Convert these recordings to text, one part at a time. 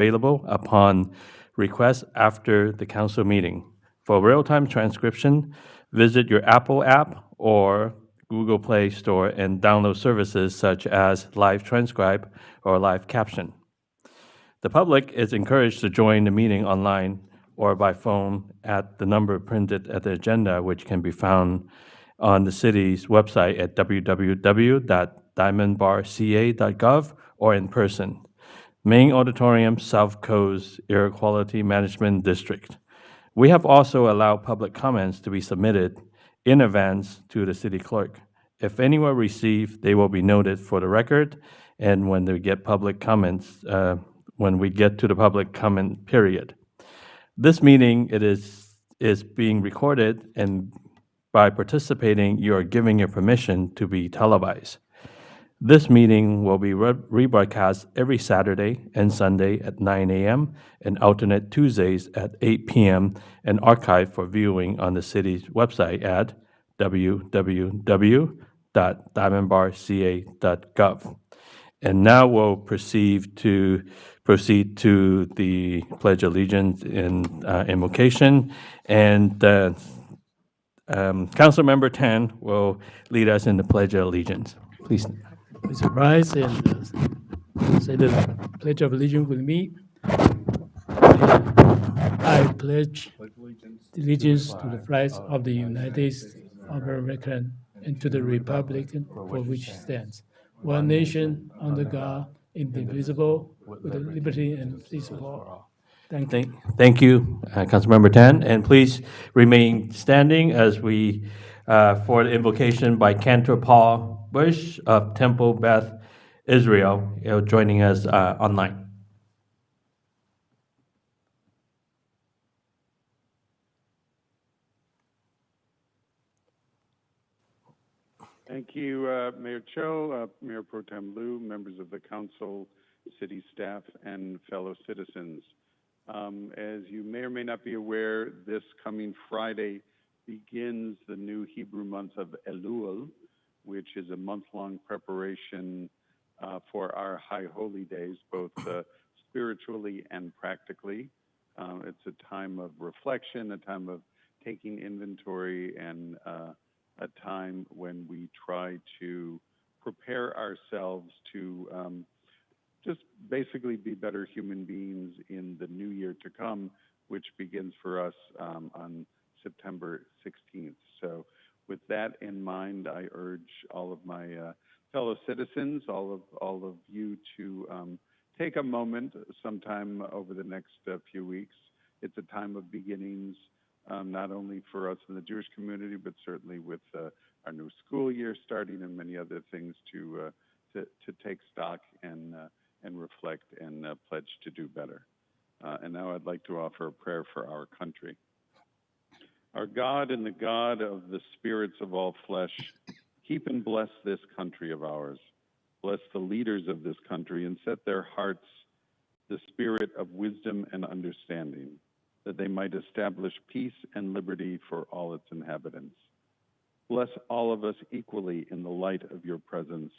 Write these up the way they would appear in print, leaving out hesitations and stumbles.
available upon request after the council meeting. For real-time transcription, visit your Apple app or Google Play Store and download services such as Live Transcribe or Live Caption. The public is encouraged to join the meeting online or by phone at the number printed at the agenda, which can be found on the city's website at www.diamondbarca.gov or in person. Main Auditorium, South Coast Air Quality Management District. We have also allowed public comments to be submitted in advance to the city clerk. If any were received, they will be noted for the record, and when they get public comments, when we get to the public comment period. This meeting is being recorded, and by participating, you are giving your permission to be televised. This meeting will be rebroadcast every Saturday and Sunday at 9 a.m. and alternate Tuesdays at 8 p.m. and archived for viewing on the city's website at www.diamondbarca.gov. And now we'll proceed to the Pledge of Allegiance and invocation. And Councilmember Tan will lead us in the Pledge of Allegiance. Please. Please rise and say the Pledge of Allegiance with me. I pledge allegiance to the flag of the United States of America and to the republic for which it stands, one nation, under God, indivisible, with liberty and peace for all. Thank you. Thank you, Councilmember Tan. And please remain standing as we, for the invocation by Cantor Paul Bush of Temple Beth Israel, joining us online. Thank you, Mayor Cho, Mayor Pro Tem Liu, members of the council, city staff, and fellow citizens. As you may or may not be aware, this coming Friday begins the new Hebrew month of Elul, which is a month-long preparation for our high holy days, both spiritually and practically. It's a time of reflection, a time of taking inventory, and a time when we try to prepare ourselves to just basically be better human beings in the new year to come, which begins for us on September 16th. So with that in mind, I urge all of my fellow citizens, all of you to take a moment sometime over the next few weeks. It's a time of beginnings, not only for us in the Jewish community, but certainly with our new school year starting and many other things to take stock and reflect and pledge to do better. And now I'd like to offer a prayer for our country. Our God and the God of the spirits of all flesh, keep and bless this country of ours. Bless the leaders of this country and set their hearts the spirit of wisdom and understanding, that they might establish peace and liberty for all its inhabitants. Bless all of us equally in the light of your presence,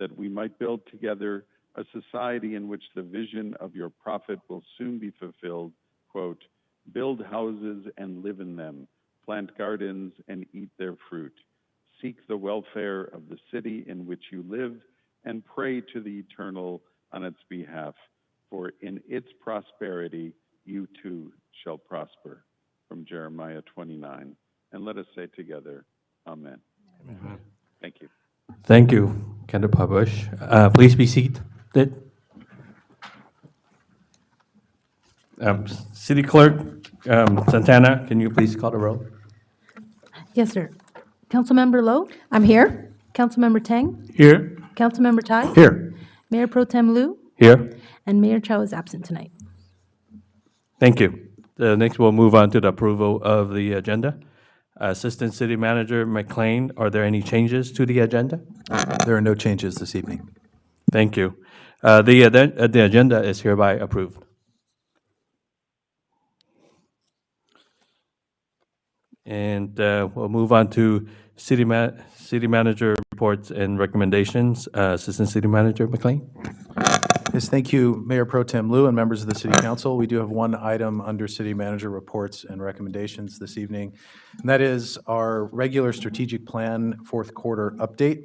that we might build together a society in which the vision of your prophet will soon be fulfilled, quote, build houses and live in them, plant gardens and eat their fruit, seek the welfare of the city in which you live, and pray to the Eternal on its behalf, for in its prosperity you too shall prosper. From Jeremiah 29. And let us say together, Amen. Amen. Thank you. Thank you, Cantor Paul Bush. Please be seated. City Clerk Santana, can you please call the roll? Yes, sir. Councilmember Lowe? I'm here. Councilmember Tang? Here. Councilmember Tai? Here. Mayor Pro Tem Liu? Here. And Mayor Chow is absent tonight. Thank you. Next, we'll move on to the approval of the agenda. Assistant City Manager McLean, are there any changes to the agenda? There are no changes this evening. Thank you. The agenda is hereby approved. And we'll move on to City Manager reports and recommendations. Assistant City Manager McLean. Yes, thank you, Mayor Pro Tem Liu and members of the City Council. We do have one item under City Manager reports and recommendations this evening, and that is our regular strategic plan fourth quarter update.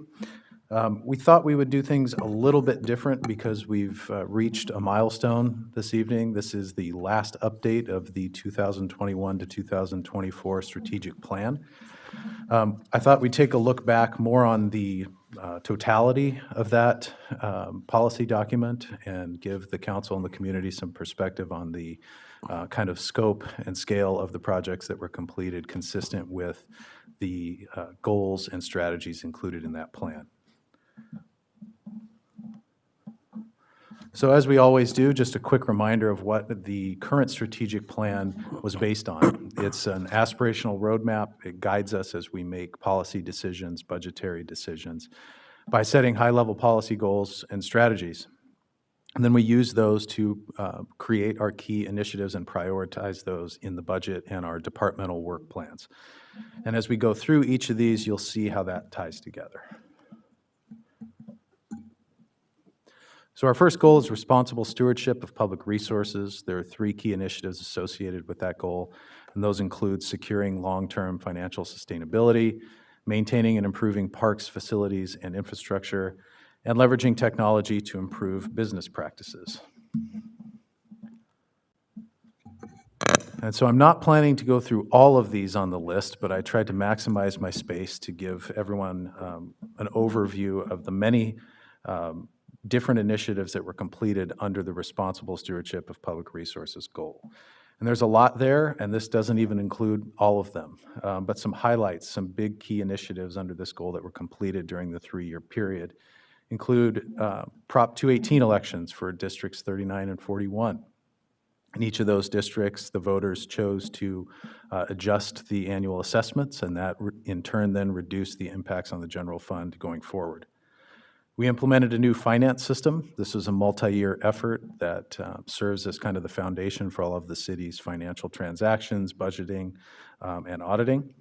We thought we would do things a little bit different because we've reached a milestone this evening. This is the last update of the 2021 to 2024 strategic plan. I thought we'd take a look back more on the totality of that policy document and give the council and the community some perspective on the kind of scope and scale of the projects that were completed consistent with the goals and strategies included in that plan. So as we always do, just a quick reminder of what the current strategic plan was based on. It's an aspirational roadmap. It guides us as we make policy decisions, budgetary decisions, by setting high-level policy goals and strategies. And then we use those to create our key initiatives and prioritize those in the budget and our departmental work plans. And as we go through each of these, you'll see how that ties together. So our first goal is responsible stewardship of public resources. There are three key initiatives associated with that goal, and those include securing long-term financial sustainability, maintaining and improving parks, facilities, and infrastructure, and leveraging technology to improve business practices. And so I'm not planning to go through all of these on the list, but I tried to maximize my space to give everyone an overview of the many different initiatives that were completed under the responsible stewardship of public resources goal. And there's a lot there, and this doesn't even include all of them, but some highlights, some big key initiatives under this goal that were completed during the 3-year period include Prop 218 elections for districts 39 and 41. In each of those districts, the voters chose to adjust the annual assessments, and that in turn then reduced the impacts on the general fund going forward. We implemented a new finance system. This was a multi-year effort that serves as kind of the foundation for all of the city's financial transactions, budgeting, and auditing.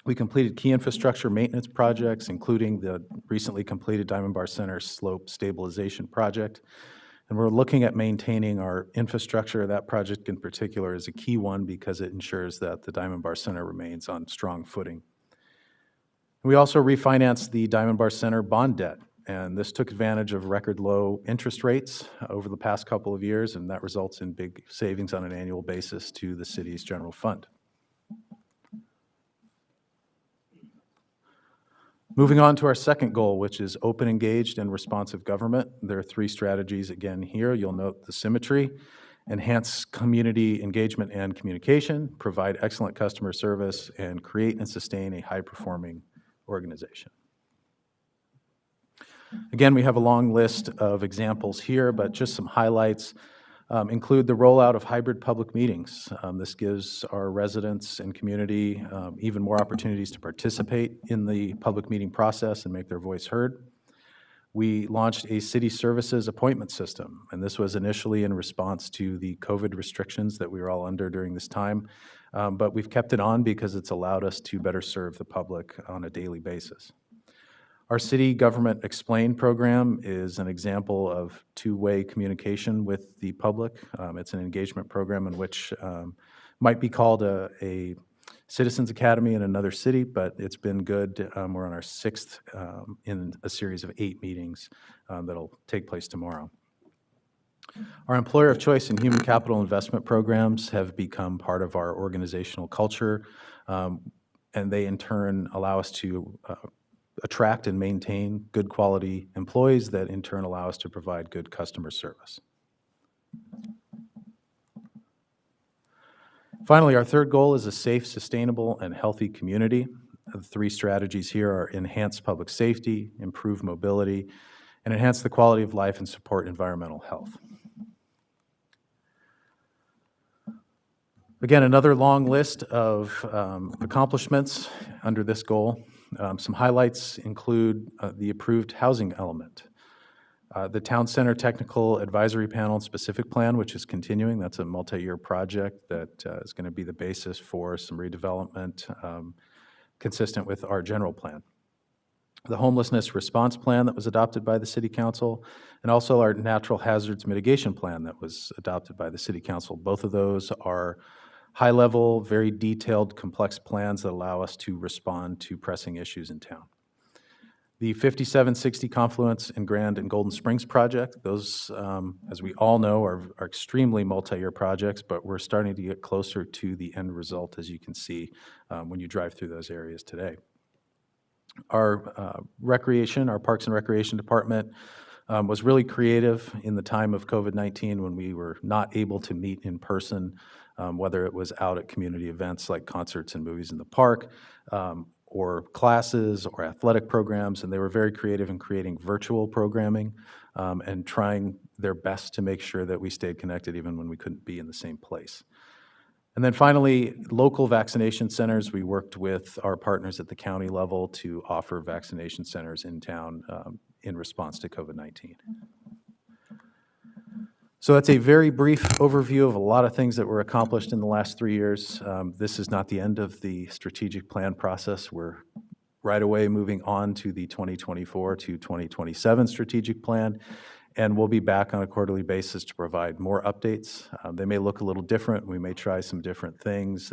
We completed key infrastructure maintenance projects, including the recently completed Diamond Bar Center slope stabilization project. And we're looking at maintaining our infrastructure. That project in particular is a key one because it ensures that the Diamond Bar Center remains on strong footing. We also refinanced the Diamond Bar Center bond debt. And this took advantage of record low interest rates over the past couple of years, and that results in big savings on an annual basis to the city's general fund. Moving on to our second goal, which is open, engaged, and responsive government. There are three strategies again here. You'll note the symmetry: enhance community engagement and communication, provide excellent customer service, and create and sustain a high-performing organization. Again, we have a long list of examples here, but just some highlights include the rollout of hybrid public meetings. This gives our residents and community even more opportunities to participate in the public meeting process and make their voice heard. We launched a city services appointment system, and this was initially in response to the COVID restrictions that we were all under during this time, but we've kept it on because it's allowed us to better serve the public on a daily basis. Our City Government Explained program is an example of two-way communication with the public. It's an engagement program in which might be called a Citizens Academy in another city, but it's been good. We're on our 6th in a series of 8 meetings that'll take place tomorrow. Our employer of choice and human capital investment programs have become part of our organizational culture, and they in turn allow us to attract and maintain good quality employees that in turn allow us to provide good customer service. Finally, our third goal is a safe, sustainable, and healthy community. The three strategies here are enhance public safety, improve mobility, and enhance the quality of life and support environmental health. Again, another long list of accomplishments under this goal. Some highlights include the approved housing element, the Town Center Technical Advisory Panel and Specific Plan, which is continuing. That's a multi-year project that is going to be the basis for some redevelopment consistent with our general plan. the homelessness response plan that was adopted by the City Council, and also our natural hazards mitigation plan that was adopted by the City Council. Both of those are high-level, very detailed, complex plans that allow us to respond to pressing issues in town. The 5760 Confluence in Grand and Golden Springs project, those, as we all know, are extremely multi-year projects, but we're starting to get closer to the end result, as you can see when you drive through those areas today. Our recreation, our Parks and Recreation Department was really creative in the time of COVID-19 when we were not able to meet in person, whether it was out at community events like concerts and movies in the park, or classes or athletic programs, and they were very creative in creating virtual programming and trying their best to make sure that we stayed connected even when we couldn't be in the same place. And then finally, local vaccination centers. We worked with our partners at the county level to offer vaccination centers in town in response to COVID-19. So that's a very brief overview of a lot of things that were accomplished in the last 3 years. This is not the end of the strategic plan process. We're right away moving on to the 2024 to 2027 strategic plan, and we'll be back on a quarterly basis to provide more updates. They may look a little different. We may try some different things.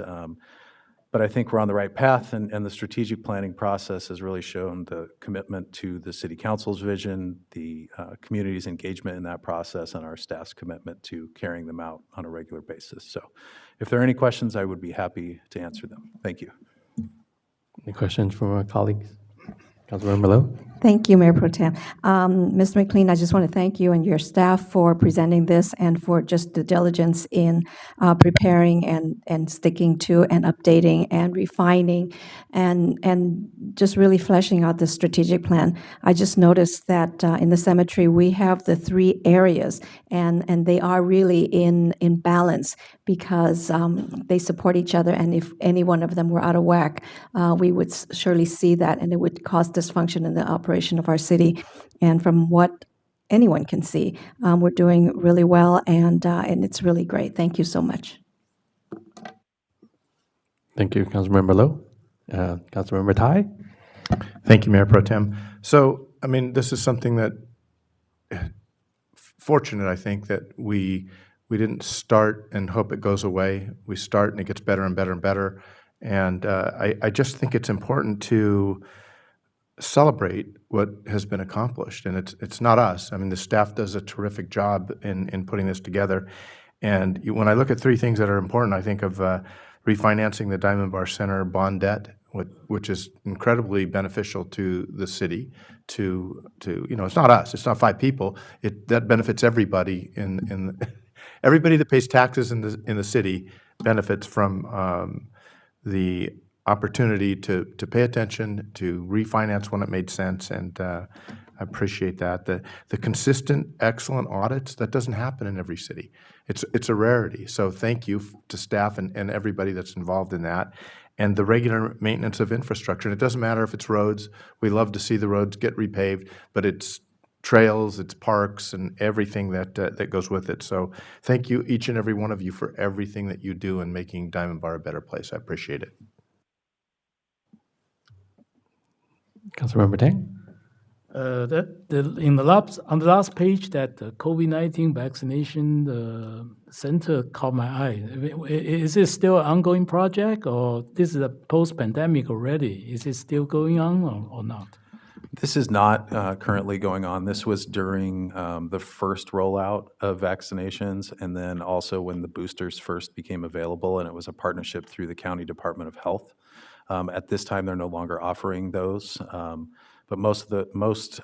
But I think we're on the right path, and the strategic planning process has really shown the commitment to the City Council's vision, the community's engagement in that process, and our staff's commitment to carrying them out on a regular basis. So if there are any questions, I would be happy to answer them. Thank you. Any questions from our colleagues? Councilmember Lowe? Thank you, Mayor Pro Tem. Mr. McLean, I just want to thank you and your staff for presenting this and for just the diligence in preparing and sticking to and updating and refining and just really fleshing out the strategic plan. I just noticed that in the cemetery, we have the 3 areas, and they are really in balance because they support each other, and if any one of them were out of whack, we would surely see that, and it would cause dysfunction in the operation of our city. And from what anyone can see, we're doing really well, and it's really great. Thank you so much. Thank you, Councilmember Lowe. Councilmember Tai? Thank you, Mayor Pro Tem. So, I mean, this is something that, fortunate, I think, that we didn't start and hope it goes away. We start and it gets better and better and better. And I just think it's important to celebrate what has been accomplished. And it's not us. I mean, the staff does a terrific job in putting this together. And when I look at 3 things that are important, I think of refinancing the Diamond Bar Center bond debt, which is incredibly beneficial to the city. To it's not us. It's not 5 people. That benefits everybody in everybody that pays taxes in the city benefits from the opportunity to pay attention, to refinance when it made sense, and I appreciate that. The consistent, excellent audits, that doesn't happen in every city. It's a rarity. So thank you to staff and everybody that's involved in that. And the regular maintenance of infrastructure. And it doesn't matter if it's roads. We love to see the roads get repaved, but it's trails, it's parks, and everything that goes with it. So thank you, each and every one of you, for everything that you do in making Diamond Bar a better place. I appreciate it. Councilmember Tang? On the last page, that the COVID-19 vaccination center caught my eye. Is it still an ongoing project, or this is a post-pandemic already? Is it still going on or not? This is not currently going on. This was during the first rollout of vaccinations, and then also when the boosters first became available, and it was a partnership through the County Department of Health. At this time, they're no longer offering those, but most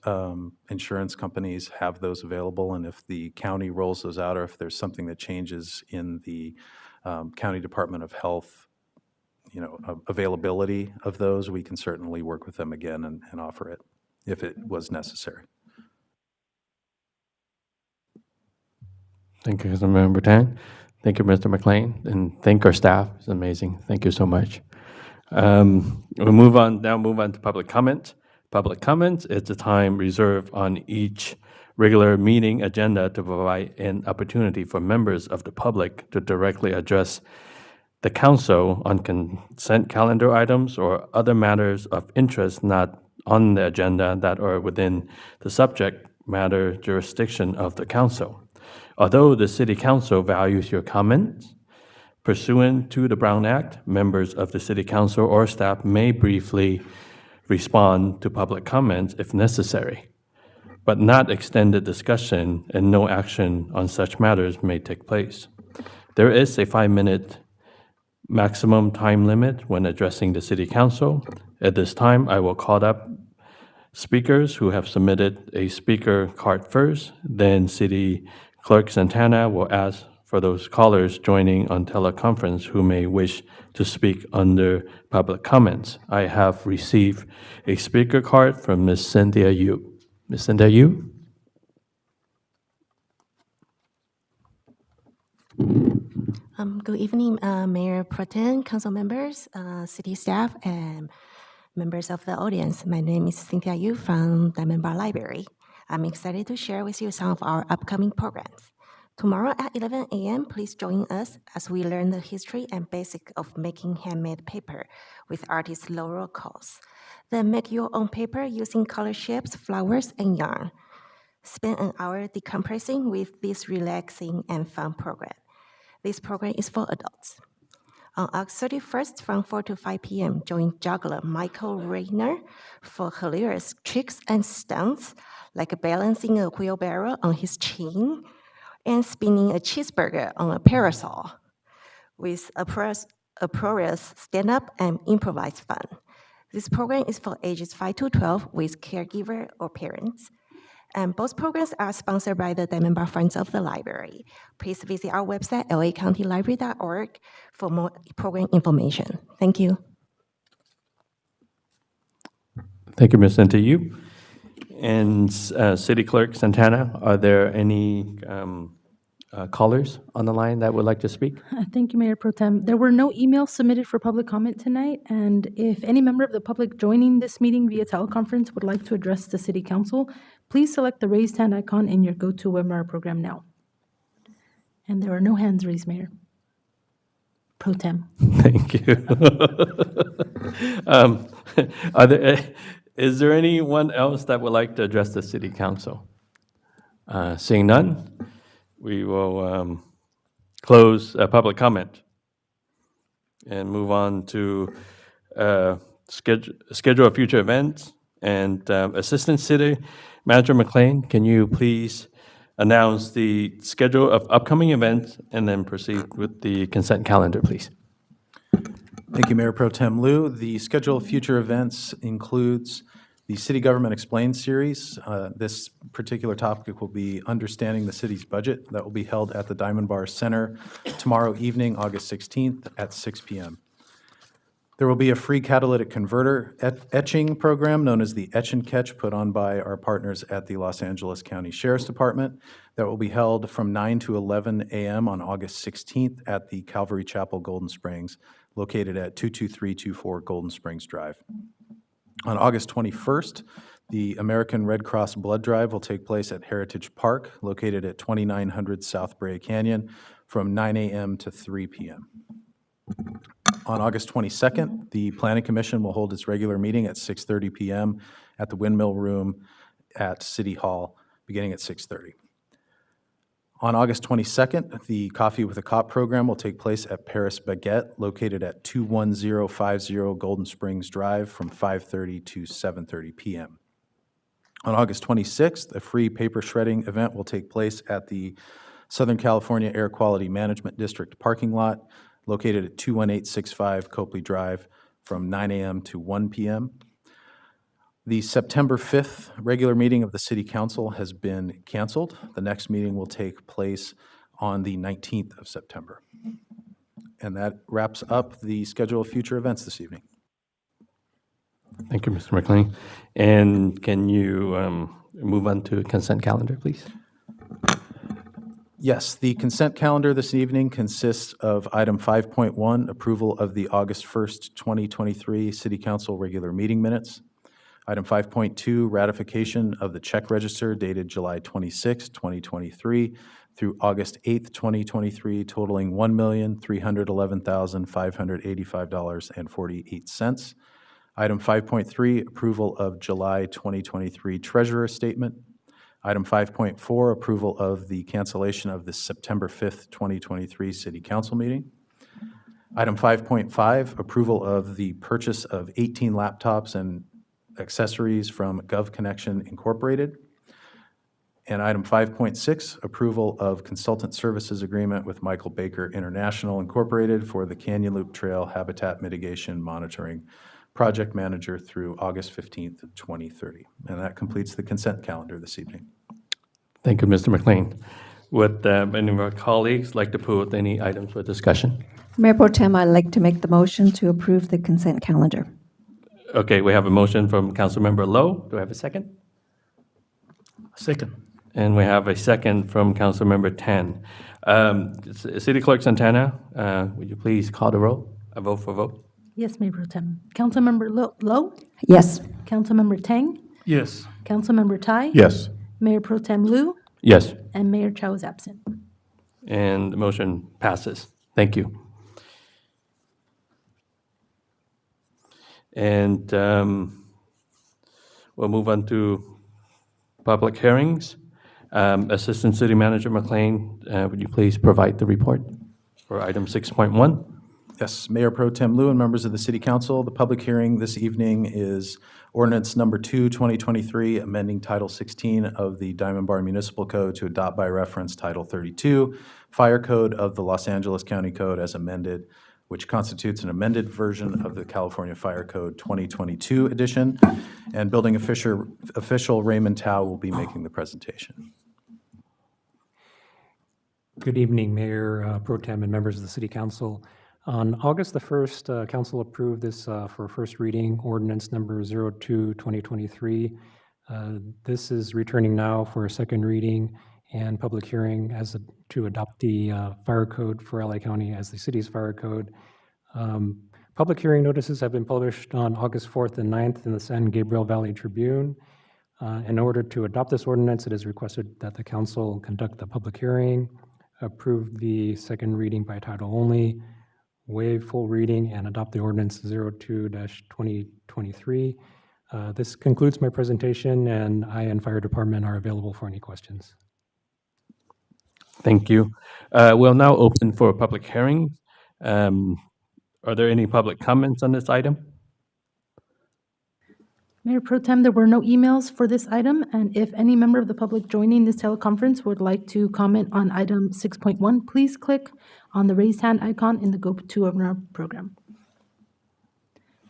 insurance companies have those available, and if the county rolls those out, or if there's something that changes in the County Department of Health, availability of those, we can certainly work with them again and offer it if it was necessary. Thank you, Councilmember Tang. Thank you, Mr. McLean, and thank our staff. It's amazing. Thank you so much. We'll move on to public comment. Public comment is the time reserved on each regular meeting agenda to provide an opportunity for members of the public to directly address the council on consent calendar items or other matters of interest not on the agenda that are within the subject matter jurisdiction of the council. Although the City Council values your comments, pursuant to the Brown Act, members of the City Council or staff may briefly respond to public comments if necessary, but not extended discussion, and no action on such matters may take place. There is a 5-minute maximum time limit when addressing the City Council. At this time, I will call up speakers who have submitted a speaker card first, then City Clerk Santana will ask for those callers joining on teleconference who may wish to speak under public comments. I have received a speaker card from Ms. Cynthia Yu. Ms. Cynthia Yu? Good evening, Mayor Pro Tem, council members, city staff, and members of the audience. My name is Cynthia Yu from Diamond Bar Library. I'm excited to share with you some of our upcoming programs. Tomorrow at 11 a.m., please join us as we learn the history and basics of making handmade paper with artist Laurel Coles. Then make your own paper using color shapes, flowers, and yarn. Spend an hour decompressing with this relaxing and fun program. This program is for adults. On August 31st from 4 to 5 p.m., join juggler Michael Rayner for hilarious tricks and stunts like balancing a wheelbarrow on his chin and spinning a cheeseburger on a parasol with uproarious stand-up and improvised fun. This program is for ages 5 to 12 with caregiver or parents. And both programs are sponsored by the Diamond Bar Friends of the Library. Please visit our website, lacountylibrary.org, for more program information. Thank you. Thank you, Ms. Cynthia Yu. And City Clerk Santana, are there any callers on the line that would like to speak? Thank you, Mayor Pro Tem. There were no emails submitted for public comment tonight, and if any member of the public joining this meeting via teleconference would like to address the City Council, please select the raised hand icon in your GoTo webinar program now. And there are no hands raised, Mayor Pro Tem. Thank you. Is there anyone else that would like to address the City Council? Seeing none, we will close public comment and move on to schedule of future events. And Assistant City Manager McLean, can you please announce the schedule of upcoming events and then proceed with the consent calendar, please? Thank you, Mayor Pro Tem Liu. The schedule of future events includes the City Government Explained series. This particular topic will be Understanding the City's Budget. That will be held at the Diamond Bar Center tomorrow evening, August 16th at 6 p.m. There will be a free catalytic converter etching program known as the Etch and Catch, put on by our partners at the Los Angeles County Sheriff's Department. That will be held from 9 to 11 a.m. on August 16th at the Calvary Chapel Golden Springs, located at 22324 Golden Springs Drive. On August 21st, the American Red Cross Blood Drive will take place at Heritage Park, located at 2900 South Brea Canyon, from 9 a.m. to 3 p.m. On August 22nd, the Planning Commission will hold its regular meeting at 6:30 p.m. at the Windmill Room at City Hall, beginning at 6:30. On August 22nd, the Coffee with a Cop program will take place at Paris Baguette, located at 21050 Golden Springs Drive, from 5:30 to 7:30 p.m. On August 26th, a free paper shredding event will take place at the Southern California Air Quality Management District parking lot, located at 21865 Copley Drive, from 9 a.m. to 1 p.m. The September 5th regular meeting of the City Council has been canceled. The next meeting will take place on the 19th of September. And that wraps up the schedule of future events this evening. Thank you, Mr. McLean. And can you move on to consent calendar, please? Yes, the consent calendar this evening consists of item 5.1, approval of the August 1st, 2023 City Council regular meeting minutes. Item 5.2, ratification of the check register dated July 26, 2023 through August 8th, 2023, totaling $1,311,585.48. Item 5.3, approval of July 2023 treasurer statement. Item 5.4, approval of the cancellation of the September 5th, 2023 city council meeting. Item 5.5, approval of the purchase of 18 laptops and accessories from GovConnection Incorporated. And item 5.6, approval of consultant services agreement with Michael Baker International Incorporated for the Canyon Loop Trail Habitat Mitigation Monitoring Project Manager through August 15th, 2030. And that completes the consent calendar this evening. Thank you, Mr. McLean. Would any of our colleagues like to put any items for discussion? Mayor Pro Tem, I'd like to make the motion to approve the consent calendar. Okay, we have a motion from Councilmember Lowe. Do I have a second? Second. And we have a second from Councilmember Tan. City Clerk Santana, would you please call the roll? A vote for vote? Yes, Mayor Pro Tem. Councilmember Lowe, Yes. Councilmember Tang, Yes. Councilmember Tai, Yes. Mayor Pro Tem Lu, Yes. and Mayor Chow is absent. And the motion passes. Thank you. And we'll move on to public hearings. Assistant City Manager McLean, would you please provide the report for item 6.1? Yes, Mayor Pro Tem Liu and members of the City Council, the public hearing this evening is ordinance number 2, 2023, amending Title 16 of the Diamond Bar Municipal Code to adopt by reference Title 32, Fire Code of the Los Angeles County Code as amended, which constitutes an amended version of the California Fire Code 2022 edition. And building official Raymond Tao will be making the presentation. Good evening, Mayor Pro Tem and members of the City Council. On August the 1st, Council approved this for first reading, ordinance number 02-2023. This is returning now for a second reading and public hearing to adopt the fire code for LA County as the city's fire code. Public hearing notices have been published on August 4th and 9th in the San Gabriel Valley Tribune. In order to adopt this ordinance, it is requested that the council conduct the public hearing, approve the second reading by title only, waive full reading, and adopt the ordinance 02-2023. This concludes my presentation, and I and Fire Department are available for any questions. Thank you. We'll now open for a public hearing. Are there any public comments on this item? Mayor Pro Tem, there were no emails for this item, and if any member of the public joining this teleconference would like to comment on item 6.1, please click on the raised hand icon in the GoToWebinar program.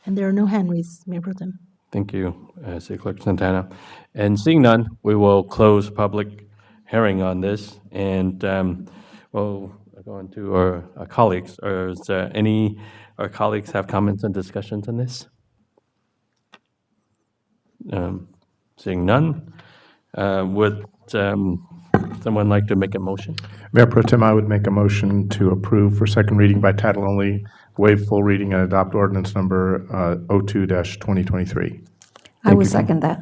And there are no hand raised, Mayor Pro Tem. Thank you, City Clerk Santana. And seeing none, we will close public hearing on this, and we'll go on to our colleagues. Is there any our colleagues have comments and discussions on this? Seeing none, would someone like to make a motion? Mayor Pro Tem, I would make a motion to approve for second reading by title only, waive full reading, and adopt ordinance number 02-2023. I will second that.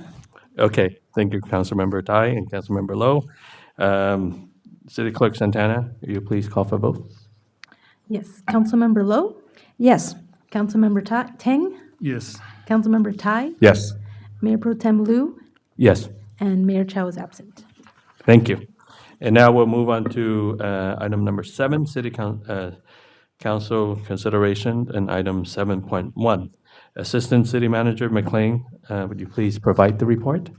Okay, thank you, Councilmember Tai and Councilmember Lowe. City Clerk Santana, will you please call for vote? Yes, Councilmember Lowe, Yes. Councilmember Tang, Yes. Councilmember Tai, Yes. Mayor Pro Tem Lu, Yes, and Mayor Chow is absent. thank you. And now we'll move on to item number 7, City Council consideration, and item 7.1. Assistant City Manager McLean, would you please provide the report?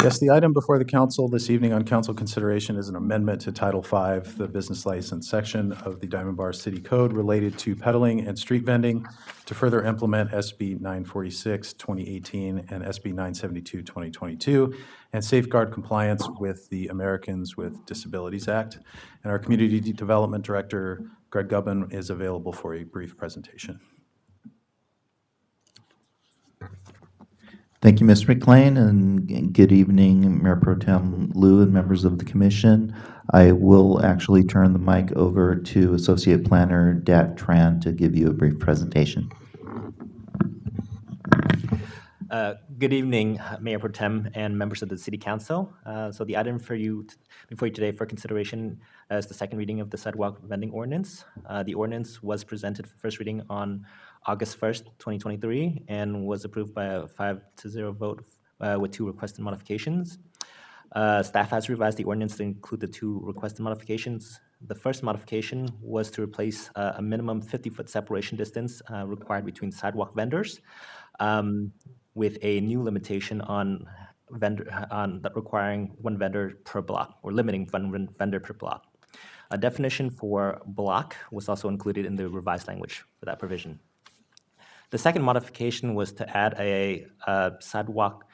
Yes, the item before the council this evening on council consideration is an amendment to Title V, the business license section of the Diamond Bar City Code related to peddling and street vending to further implement SB 946, 2018, and SB 972, 2022, and safeguard compliance with the Americans with Disabilities Act. And our Community Development Director, Greg Gubbin, is available for a brief presentation. Thank you, Mr. McLean, and good evening, Mayor Pro Tem Liu and members of the commission. I will actually turn the mic over to Associate Planner Dat Tran to give you a brief presentation. Good evening, Mayor Pro Tem and members of the City Council. So the item before you today for consideration as the second reading of the sidewalk vending ordinance. The ordinance was presented for first reading on August 1st, 2023, and was approved by a 5-0 vote with 2 requested modifications. Staff has revised the ordinance to include the 2 requested modifications. The first modification was to replace a minimum 50-foot separation distance required between sidewalk vendors with a new limitation on that requiring 1 vendor per block, or limiting 1 vendor per block. A definition for block was also included in the revised language for that provision. The second modification was to add a sidewalk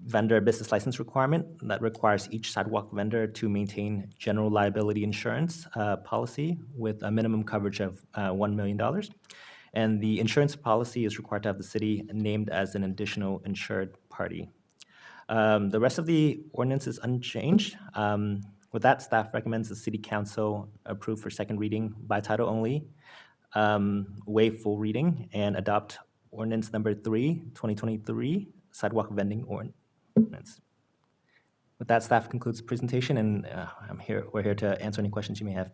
vendor business license requirement that requires each sidewalk vendor to maintain general liability insurance policy with a minimum coverage of $1 million. And the insurance policy is required to have the city named as an additional insured party. The rest of the ordinance is unchanged. With that, staff recommends the City Council approve for second reading by title only, waive full reading, and adopt ordinance number 3, 2023, sidewalk vending ordinance. With that, staff concludes the presentation, and we're here to answer any questions you may have.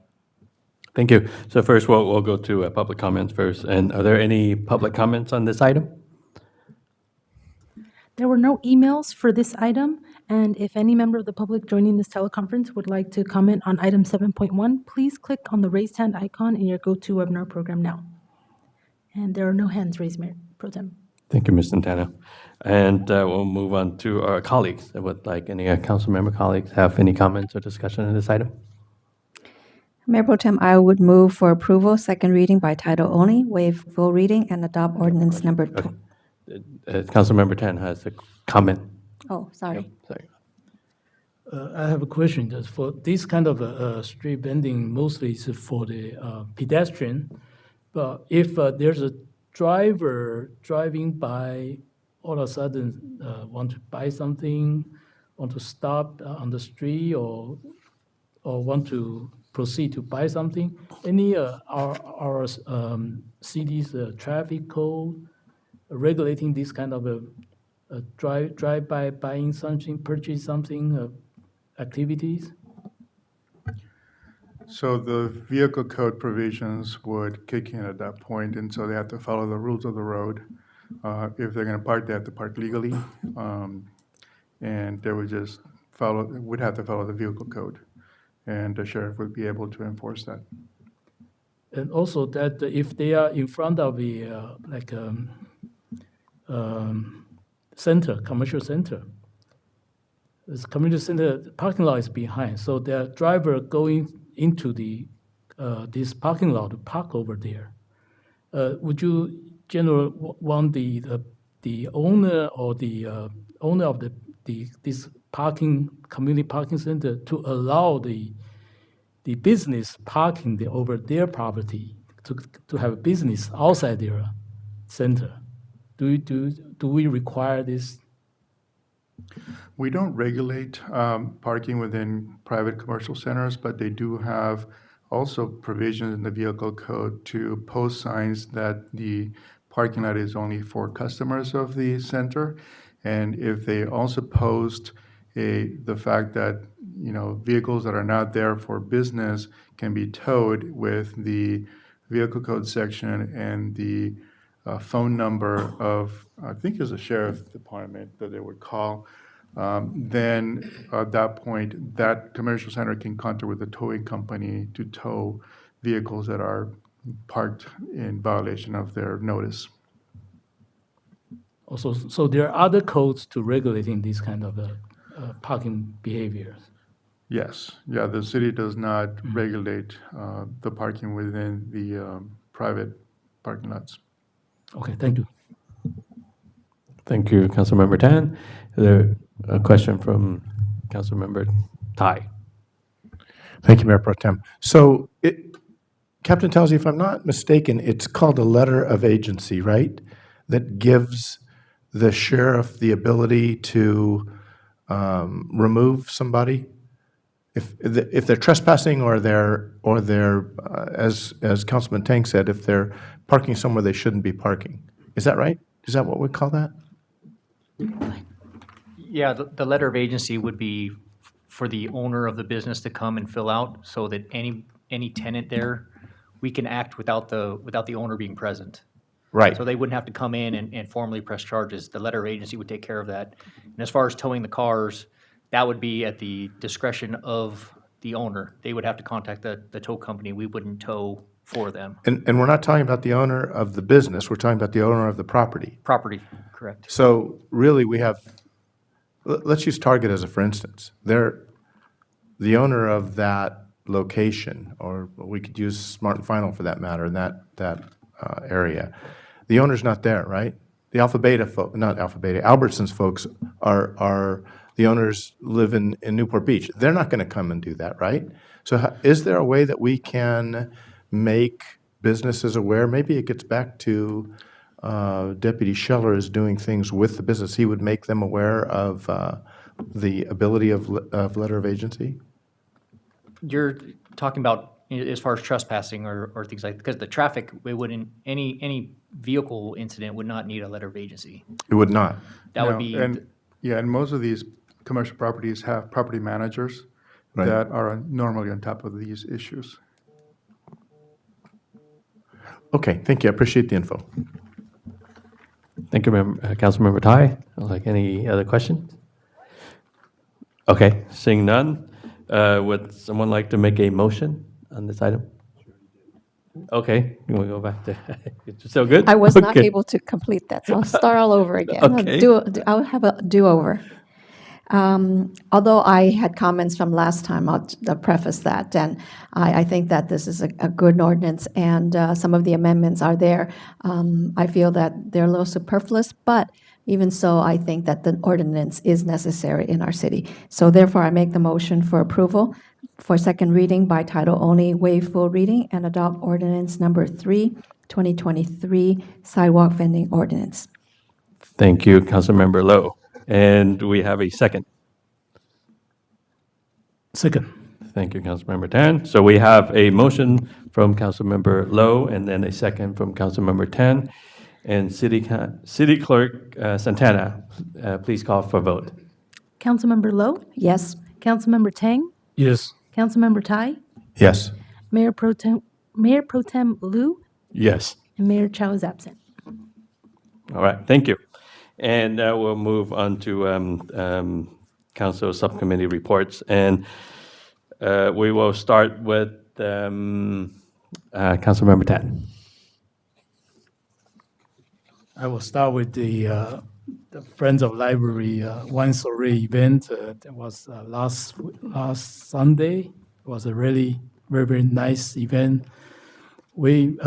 Thank you. So first, we'll go to public comments first. And are there any public comments on this item? There were no emails for this item, and if any member of the public joining this teleconference would like to comment on item 7.1, please click on the raised hand icon in your GoToWebinar program now. And there are no hands raised, Mayor Pro Tem. Thank you, Ms. Santana. And we'll move on to our colleagues. Would like any council member colleagues have any comments or discussion on this item? Mayor Pro Tem, I would move for approval, second reading by title only, waive full reading, and adopt ordinance number Councilmember Tan has a comment. Oh, sorry. Sorry. I have a question. Just for this kind of street vending, mostly is for the pedestrian. But if there's a driver driving by, all of a sudden want to buy something, want to stop on the street, or want to proceed to buy something, any our city's traffic code regulating this kind of a drive-by buying something, purchase something activities? So the vehicle code provisions would kick in at that point, and so they have to follow the rules of the road. If they're going to park, they have to park legally, and they would just would have to follow the vehicle code, and the sheriff would be able to enforce that. And also that if they are in front of the center, commercial center, this community center parking lot is behind, so the driver going into the this parking lot to park over there. Would you generally want the owner or the owner of this community parking center to allow the business parking over their property to have a business outside their center? Do we require this? We don't regulate parking within private commercial centers, but they do have also provisions in the vehicle code to post signs that the parking lot is only for customers of the center. And if they also post the fact that vehicles that are not there for business can be towed with the vehicle code section and the phone number of, I think it's a sheriff's department that they would call, then at that point, that commercial center can contact with the towing company to tow vehicles that are parked in violation of their notice. Also, so there are other codes to regulating this kind of parking behaviors. Yes, yeah, the city does not regulate the parking within the private parking lots. Okay, thank you. Thank you, Councilmember Tan. Is there a question from Councilmember Tai? Thank you, Mayor Pro Tem. So, Captain Towsey, if I'm not mistaken, it's called a letter of agency, right? That gives the sheriff the ability to remove somebody if they're trespassing or they're as Councilman Tang said, if they're parking somewhere they shouldn't be parking. Is that right? Is that what we call that? Yeah, the letter of agency would be for the owner of the business to come and fill out so that any tenant there, we can act without the owner being present. Right. So they wouldn't have to come in and formally press charges. The letter of agency would take care of that. And as far as towing the cars, that would be at the discretion of the owner. They would have to contact the tow company. We wouldn't tow for them. And we're not talking about the owner of the business, we're talking about the owner of the property. Property, correct. So really, we have, let's use Target as a for instance. They're the owner of that location, or we could use Smart and Final for that matter, in that area. The owner's not there, right? The Albertsons folks are the owners live in Newport Beach. They're not going to come and do that, right? So is there a way that we can make businesses aware? Maybe it gets back to Deputy Scheller is doing things with the business. He would make them aware of the ability of letter of agency? You're talking about as far as trespassing or things like, because the traffic, it wouldn't, any vehicle incident would not need a letter of agency. It would not. That would No, be, and most of these commercial properties have property managers Right. that are normally on top of these issues. Okay, thank you. I appreciate the info. Thank you, Councilmember Tai. Like, any other questions? Okay, seeing none, would someone like to make a motion on this item? Okay, you want to go back to, it's still good? I was not Okay. able to complete that, so I'll start all over again. Okay. I'll have a do-over. Although I had comments from last time, I'll preface that, and I think that this is a good ordinance, and some of the amendments are there. I feel that they're a little superfluous, but even so, I think that the ordinance is necessary in our city. So therefore, I make the motion for approval for second reading by title only, waive full reading, and adopt ordinance number 3, 2023, sidewalk vending ordinance. Thank you, Councilmember Lowe. And we have a second. Second. Thank you, Councilmember Tan. So we have a motion from Councilmember Lowe and then a second from Councilmember Tan. And City Clerk Santana, please call for vote. Councilmember Lowe, Yes? Councilmember Tang, Yes. Councilmember Tai, Yes. Mayor Pro Tem Liu, Yes. and Mayor Chow is absent. All right, thank you. And we'll move on to council subcommittee reports. And we will start with Councilmember Tan. I will start with the Friends of Library One Story event. That was last Sunday. It was a really very, very nice event. We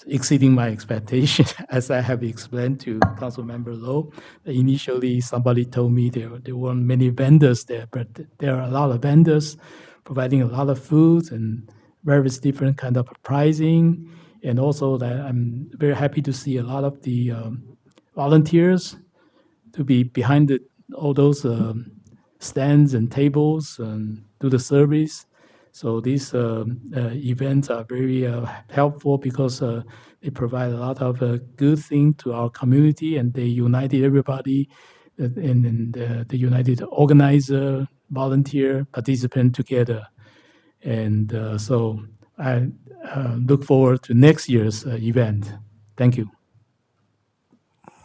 exceeding my expectation, as I have explained to Councilmember Lowe. Initially, somebody told me there weren't many vendors there, but there are a lot of vendors providing a lot of food and various different kind of pricing. And also that I'm very happy to see a lot of the volunteers to be behind all those stands and tables and do the service. So these events are very helpful because they provide a lot of good things to our community, and they united everybody and the united organizer, volunteer, participant together. And so I look forward to next year's event. Thank you.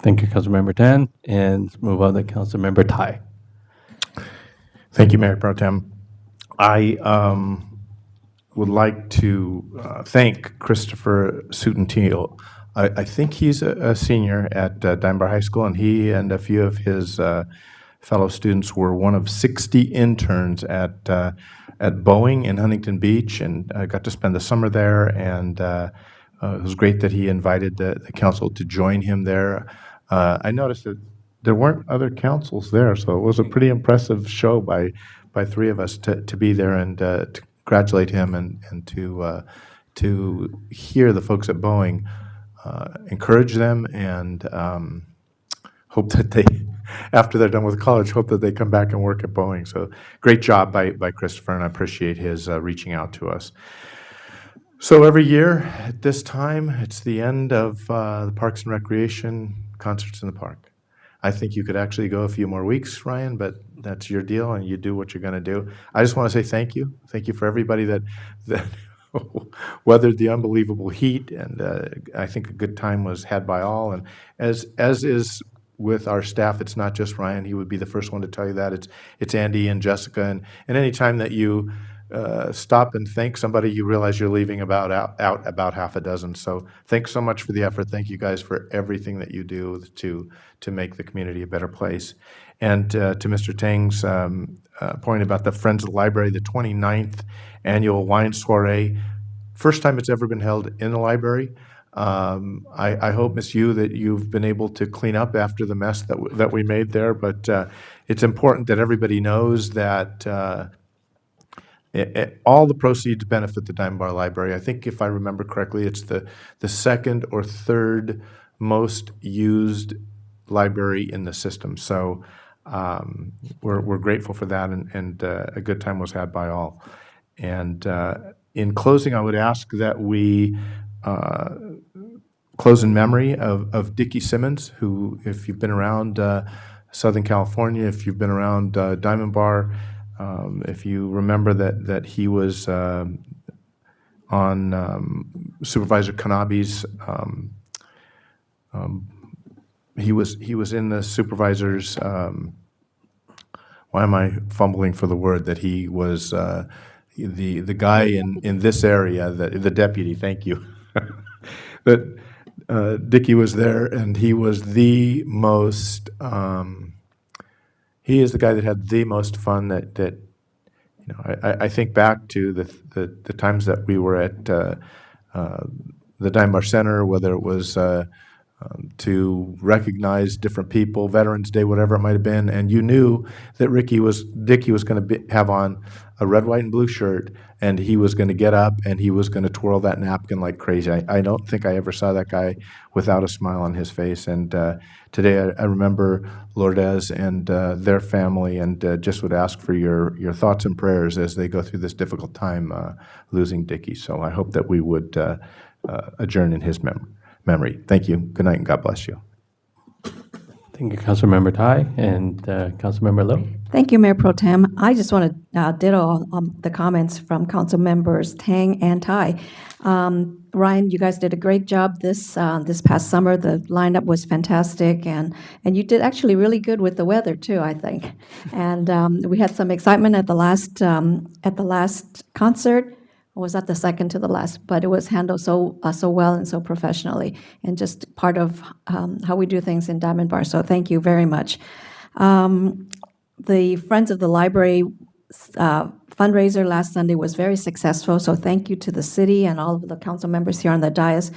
Thank you, Councilmember Tan. And move on to Councilmember Tai. Thank you, Mayor Pro Tem. I would like to thank Christopher Sutton-Teal. I think he's a senior at Diamond Bar High School, and he and a few of his fellow students were one of 60 interns at Boeing in Huntington Beach, and I got to spend the summer there, and it was great that he invited the council to join him there. I noticed that there weren't other councils there, so it was a pretty impressive show by three of us to be there and to congratulate him and to hear the folks at Boeing encourage them and hope that they, after they're done with college, hope that they come back and work at Boeing. So great job by Christopher, and I appreciate his reaching out to us. So every year at this time, it's the end of the Parks and Recreation Concerts in the Park. I think you could actually go a few more weeks, Ryan, but that's your deal, and you do what you're going to do. I just want to say thank you. Thank you for everybody that weathered the unbelievable heat, and I think a good time was had by all. And as is with our staff, it's not just Ryan. He would be the first one to tell you that. It's Andy and Jessica, and any time that you stop and thank somebody, you realize you're leaving out about half a dozen. So thanks so much for the effort. Thank you guys for everything that you do to make the community a better place. And to Mr. Tang's point about the Friends of the Library, the 29th annual wine soiree, first time it's ever been held in the library. I hope, Ms. Yu, that you've been able to clean up after the mess that we made there. But it's important that everybody knows that all the proceeds benefit the Diamond Bar Library. I think if I remember correctly, it's the second or third most used library in the system. So we're grateful for that, and a good time was had by all. And in closing, I would ask that we close in memory of Dickie Simmons, who, if you've been around Southern California, if you've been around Diamond Bar, if you remember that he was on Supervisor Kanabe's, he was in the supervisor's. Why am I fumbling for the word? That he was the guy in this area, the deputy. Thank you. That Dickie was there, and he was the most. He is the guy that had the most fun. That you know, I think back to the times that we were at the Diamond Bar Center, whether it was to recognize different people, Veterans Day, whatever it might have been, and you knew that Dickie was going to have on a red, white, and blue shirt, and he was going to get up and he was going to twirl that napkin like crazy. I don't think I ever saw that guy without a smile on his face. And today I remember Lourdes and their family, and just would ask for your thoughts and prayers as they go through this difficult time losing Dickie. So I hope that we would adjourn in his memory. Thank you. Good night, and God bless you. Thank you, Councilmember Tai, and Councilmember Lowe. Thank you, Mayor Pro Tem. I just want to ditto the comments from Council Members Tang and Tai. Ryan, you guys did a great job this past summer. The lineup was fantastic, and you did actually really good with the weather too, I think. And we had some excitement at the last concert. Or was that the second to the last? But it was handled so well and so professionally, and just part of how we do things in Diamond Bar. So thank you very much. The Friends of the Library fundraiser last Sunday was very successful. So thank you to the city and all of the council members here on the dais,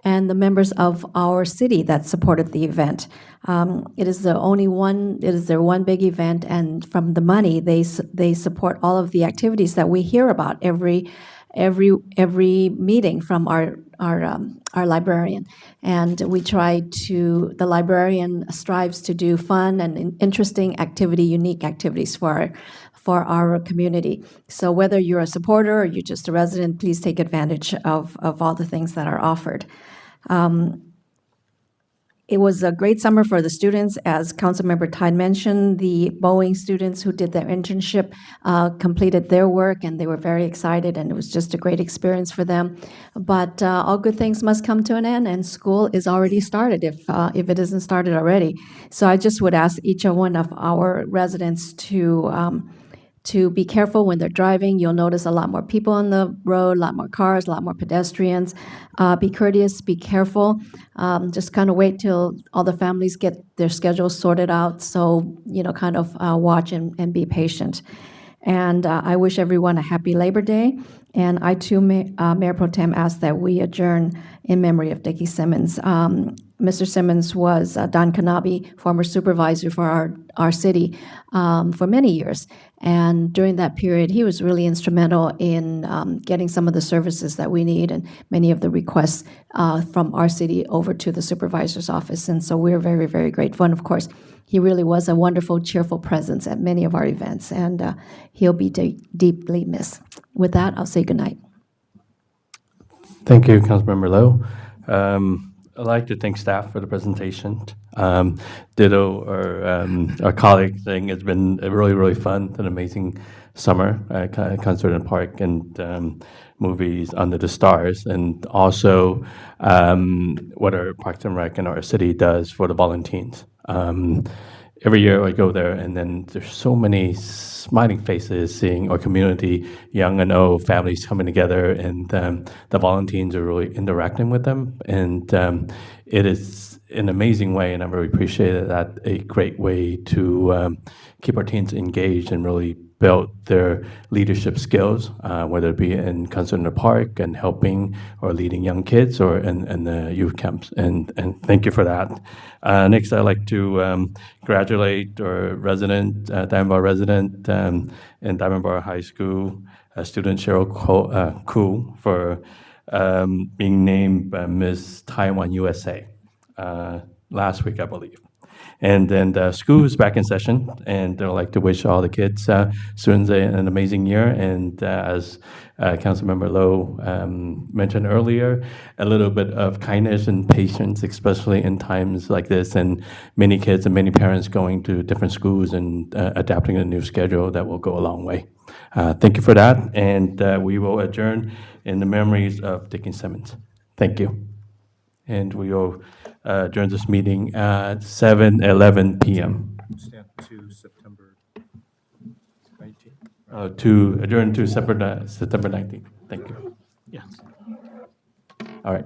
and the members of our city that supported the event. It is their one big event, and from the money, they support all of the activities that we hear about every meeting from our librarian. And the librarian strives to do fun and interesting unique activities for our community. So whether you're a supporter or you're just a resident, please take advantage of all the things that are offered. It was a great summer for the students. As Councilmember Tide mentioned, the Boeing students who did their internship completed their work, and they were very excited, and it was just a great experience for them. But all good things must come to an end, and school is already started, if it isn't started already. So I just would ask each one of our residents to be careful when they're driving. You'll notice a lot more people on the road, a lot more cars, a lot more pedestrians. Be courteous, be careful. Just kind of wait till all the families get their schedules sorted out. So, kind of watch and be patient. And I wish everyone a happy Labor Day. And I too, Mayor Pro Tem, ask that we adjourn in memory of Dickie Simmons. Mr. Simmons was Don Kanabe, former supervisor for our city for many years. And during that period, he was really instrumental in getting some of the services that we need and many of the requests from our city over to the supervisor's office. And so we're very, very grateful. And of course, he really was a wonderful, cheerful presence at many of our events, and he'll be deeply missed. With that, I'll say goodnight. Thank you, Councilmember Lowe. I'd like to thank staff for the presentation. Ditto our colleague saying it's been a really, really fun, an amazing summer, concert in the park and movies under the stars, and also what our Parks and Rec and our city does for the volunteers. Every year I go there, and then there's so many smiling faces, seeing our community, young and old, families coming together, and the volunteers are really interacting with them, and it is an amazing way, and I really appreciate that, a great way to keep our teens engaged and really build their leadership skills, whether it be in concert in the park and helping or leading young kids or in the youth camps. And thank you for that. Next, I'd like to congratulate our resident, Diamond Bar resident in Diamond Bar High School, student Cheryl Koo for being named Miss Taiwan USA last week, I believe. And then the school is back in session, and I'd like to wish all the kids, students, an amazing year. And as Councilmember Lowe mentioned earlier, a little bit of kindness and patience, especially in times like this, and many kids and many parents going to different schools and adapting a new schedule, that will go a long way. Thank you for that, and we will adjourn in the memories of Dickie Simmons. Thank you. And we will adjourn this meeting at 7:11 p.m. Stand to September 19th. To adjourn to September 19th. Thank you. Yes. All right.